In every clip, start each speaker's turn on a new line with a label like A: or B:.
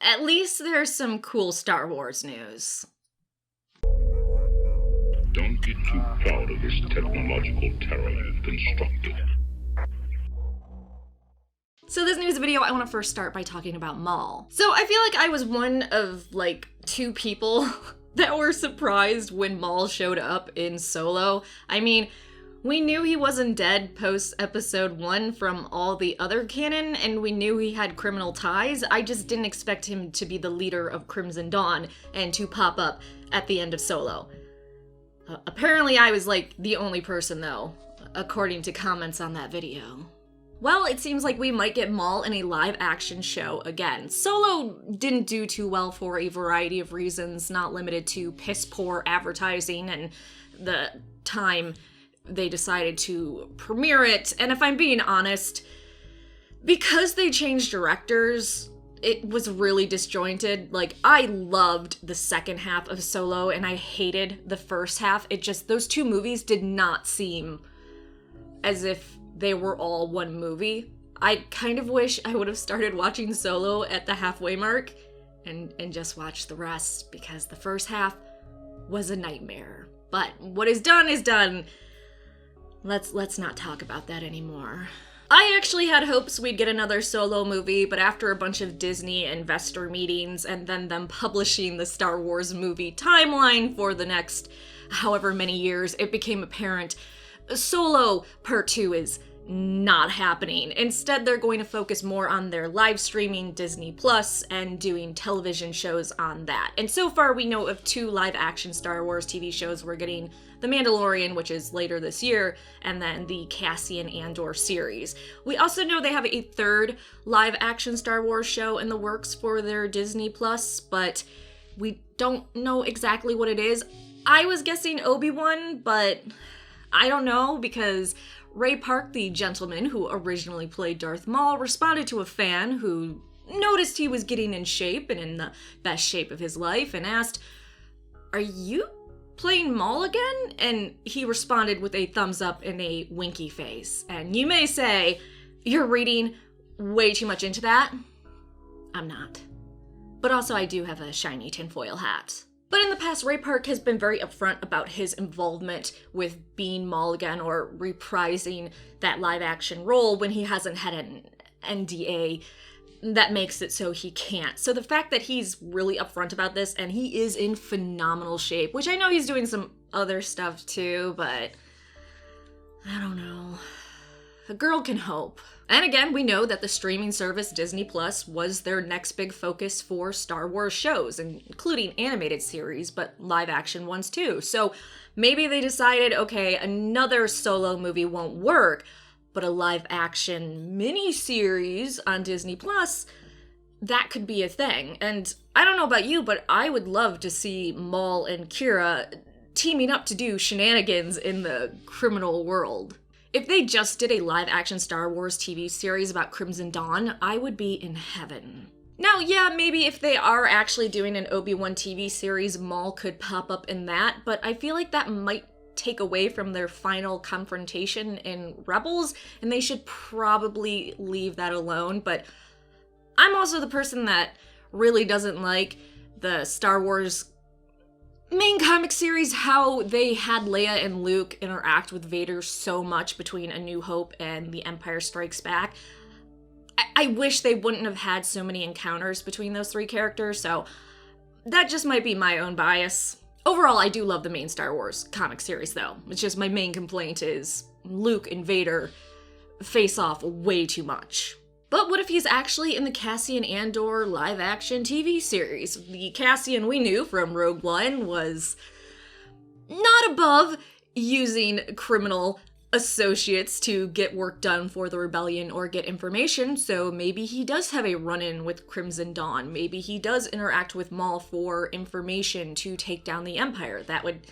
A: At least there's some cool Star Wars news.
B: Don't get too proud of this technological terror you've constructed.
A: So this news video, I want to first start by talking about Maul. So I feel like I was one of, like, 2 people that were surprised when Maul showed up in Solo. I mean, we knew he wasn't dead post episode 1 from all the other canon, and we knew he had criminal ties. I just didn't expect him to be the leader of Crimson Dawn and to pop up at the end of Solo. Apparently I was, like, the only person, though, according to comments on that video. Well, it seems like we might get Maul in a live-action show again. Solo didn't do too well for a variety of reasons, not limited to piss-poor advertising and the time they decided to premiere it. And if I'm being honest, because they changed directors, it was really disjointed. Like, I loved the second half of Solo, and I hated the first half. Those 2 movies did not seem as if they were all one movie. I kind of wish I would have started watching Solo at the halfway mark and just watched the rest, because the first half was a nightmare. But what is done is done. Let's not talk about that anymore. I actually had hopes we'd get another Solo movie, but after a bunch of Disney investor meetings and then them publishing the Star Wars movie timeline for the next however many years, it became apparent Solo Part 2 is not happening. Instead, they're going to focus more on their live streaming Disney Plus and doing television shows on that. And so far, we know of 2 live-action Star Wars TV shows. We're getting The Mandalorian, which is later this year, and then the Cassian Andor series. We also know they have a 3rd live-action Star Wars show in the works for their Disney Plus, but we don't know exactly what it is. I was guessing Obi-Wan, but I don't know, because Ray Park, the gentleman who originally played Darth Maul, responded to a fan who noticed he was getting in shape and in the best shape of his life and asked, "Are you playing Maul again?" And he responded with a thumbs up and a winky face. And you may say, you're reading way too much into that. I'm not. But also I do have a shiny tinfoil hat. But in the past, Ray Park has been very upfront about his involvement with being Maul again or reprising that live-action role when he hasn't had an NDA that makes it so he can't. So the fact that he's really upfront about this, and he is in phenomenal shape, which I know he's doing some other stuff too, but I don't know. A girl can hope. And again, we know that the streaming service Disney Plus was their next big focus for Star Wars shows, including animated series, but live action ones too. So maybe they decided, okay, another Solo movie won't work, but a live action mini-series on Disney Plus, that could be a thing. And I don't know about you, but I would love to see Maul and Qi'ra teaming up to do shenanigans in the criminal world. If they just did a live-action Star Wars TV series about Crimson Dawn, I would be in heaven. Now, yeah, maybe if they are actually doing an Obi-Wan TV series, Maul could pop up in that, but I feel like that might take away from their final confrontation in Rebels, and they should probably leave that alone. But I'm also the person that really doesn't like the Star Wars main comic series, how they had Leia and Luke interact with Vader so much between A New Hope and The Empire Strikes Back. I wish they wouldn't have had so many encounters between those 3 characters, so that just might be my own bias. Overall, I do love the main Star Wars comic series, though. It's just my main complaint is Luke and Vader face off way too much. But what if he's actually in the Cassian Andor live-action TV series? The Cassian we knew from Rogue One was not above using criminal associates to get work done for the rebellion or get information, so maybe he does have a run-in with Crimson Dawn. Maybe he does interact with Maul for information to take down the Empire. That would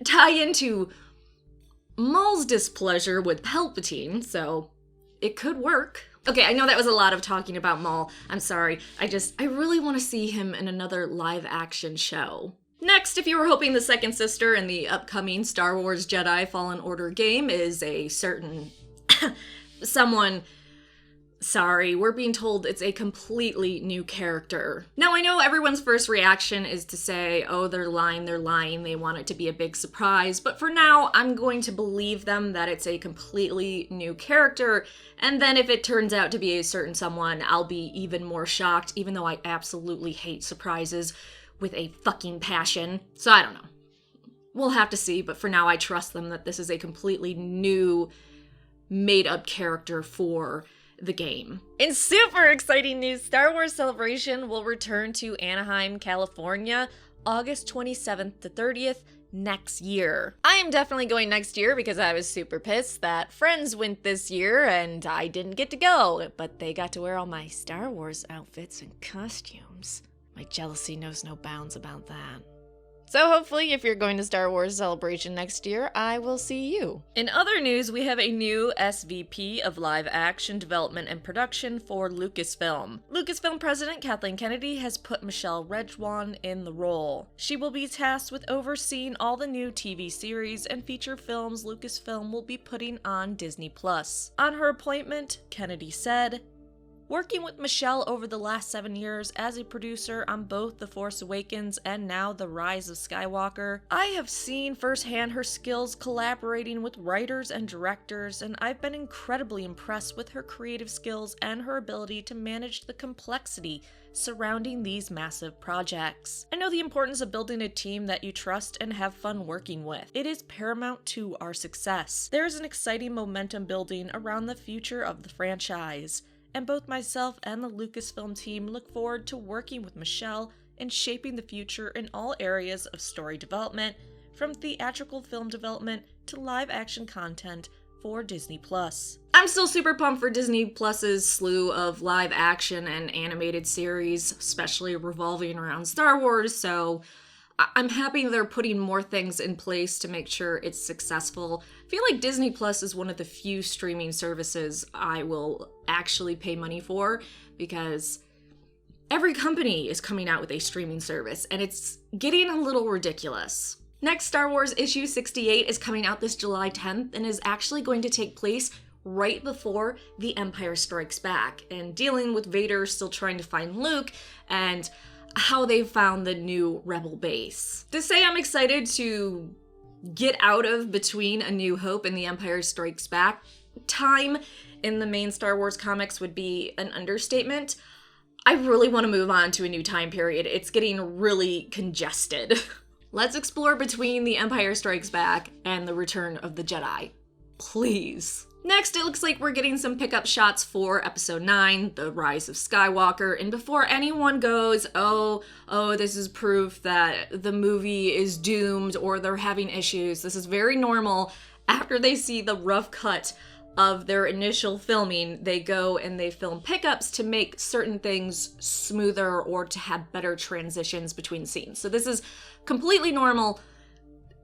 A: tie into Maul's displeasure with Palpatine, so it could work. Okay, I know that was a lot of talking about Maul. I'm sorry. I really want to see him in another live-action show. Next, if you were hoping the second sister in the upcoming Star Wars Jedi Fallen Order game is a certain someone sorry, we're being told it's a completely new character. Now, I know everyone's first reaction is to say, oh, they're lying, they want it to be a big surprise, but for now, I'm going to believe them that it's a completely new character, and then if it turns out to be a certain someone, I'll be even more shocked, even though I absolutely hate surprises with a fucking passion. So I don't know. We'll have to see, but for now, I trust them that this is a completely new, made-up character for the game. In super exciting news, Star Wars Celebration will return to Anaheim, California, August 27th to 30th next year. I am definitely going next year because I was super pissed that Friends went this year and I didn't get to go, but they got to wear all my Star Wars outfits and costumes. My jealousy knows no bounds about that. So hopefully, if you're going to Star Wars Celebration next year, I will see you. In other news, we have a new SVP of live action development and production for Lucasfilm. Lucasfilm president Kathleen Kennedy has put Michelle Rejwan in the role. She will be tasked with overseeing all the new TV series and feature films Lucasfilm will be putting on Disney+. On her appointment, Kennedy said, "Working with Michelle over the last 7 years as a producer on both The Force Awakens and now The Rise of Skywalker, I have seen firsthand her skills collaborating with writers and directors, and I've been incredibly impressed with her creative skills and her ability to manage the complexity surrounding these massive projects. I know the importance of building a team that you trust and have fun working with. It is paramount to our success. There is an exciting momentum building around the future of the franchise, and both myself and the Lucasfilm team look forward to working with Michelle and shaping the future in all areas of story development, from theatrical film development to live-action content for Disney+. I'm still super pumped for Disney Plus's slew of live-action and animated series, especially revolving around Star Wars, so I'm happy they're putting more things in place to make sure it's successful. I feel like Disney Plus is one of the few streaming services I will actually pay money for, because every company is coming out with a streaming service, and it's getting a little ridiculous. Next, Star Wars issue 68 is coming out this July 10th and is actually going to take place right before The Empire Strikes Back, and dealing with Vader still trying to find Luke, and how they found the new Rebel base. To say I'm excited to get out of between A New Hope and The Empire Strikes Back time in the main Star Wars comics would be an understatement. I really want to move on to a new time period. It's getting really congested. Let's explore between The Empire Strikes Back and The Return of the Jedi. Please. Next, it looks like we're getting some pickup shots for Episode 9, The Rise of Skywalker, and before anyone goes, oh, this is proof that the movie is doomed or they're having issues, this is very normal. After they see the rough cut of their initial filming, they go and they film pickups to make certain things smoother or to have better transitions between scenes. So this is completely normal.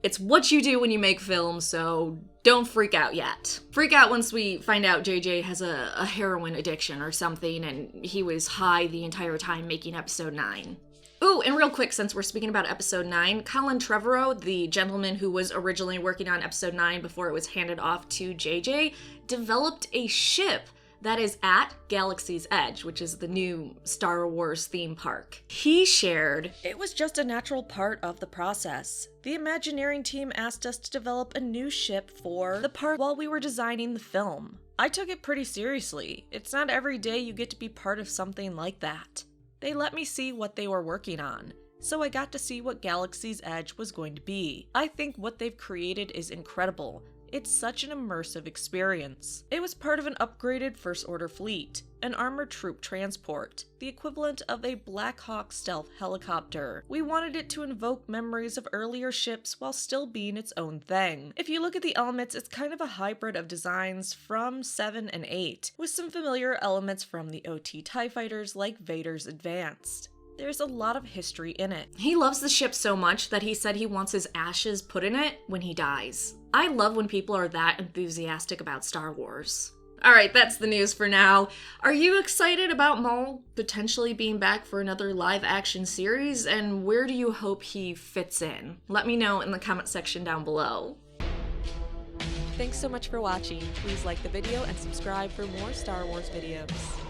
A: It's what you do when you make films, so don't freak out yet. Freak out once we find out JJ has a heroin addiction or something and he was high the entire time making Episode 9. Ooh, and real quick, since we're speaking about Episode 9, Colin Trevorrow, the gentleman who was originally working on Episode 9 before it was handed off to JJ, developed a ship that is at Galaxy's Edge, which is the new Star Wars theme park. He shared, "It was just a natural part of the process. The Imagineering team asked us to develop a new ship for the park while we were designing the film. I took it pretty seriously. It's not every day you get to be part of something like that. They let me see what they were working on, so I got to see what Galaxy's Edge was going to be. I think what they've created is incredible. It's such an immersive experience. It was part of an upgraded First Order fleet, an armored troop transport, the equivalent of a Black Hawk stealth helicopter. We wanted it to invoke memories of earlier ships while still being its own thing. If you look at the elements, it's kind of a hybrid of designs from 7 and 8, with some familiar elements from the OT TIE fighters like Vader's Advanced. There's a lot of history in it." He loves the ship so much that he said he wants his ashes put in it when he dies. I love when people are that enthusiastic about Star Wars. Alright, that's the news for now. Are you excited about Maul potentially being back for another live-action series, and where do you hope he fits in? Let me know in the comment section down below.
C: Thanks so much for watching. Please like the video and subscribe for more Star Wars videos.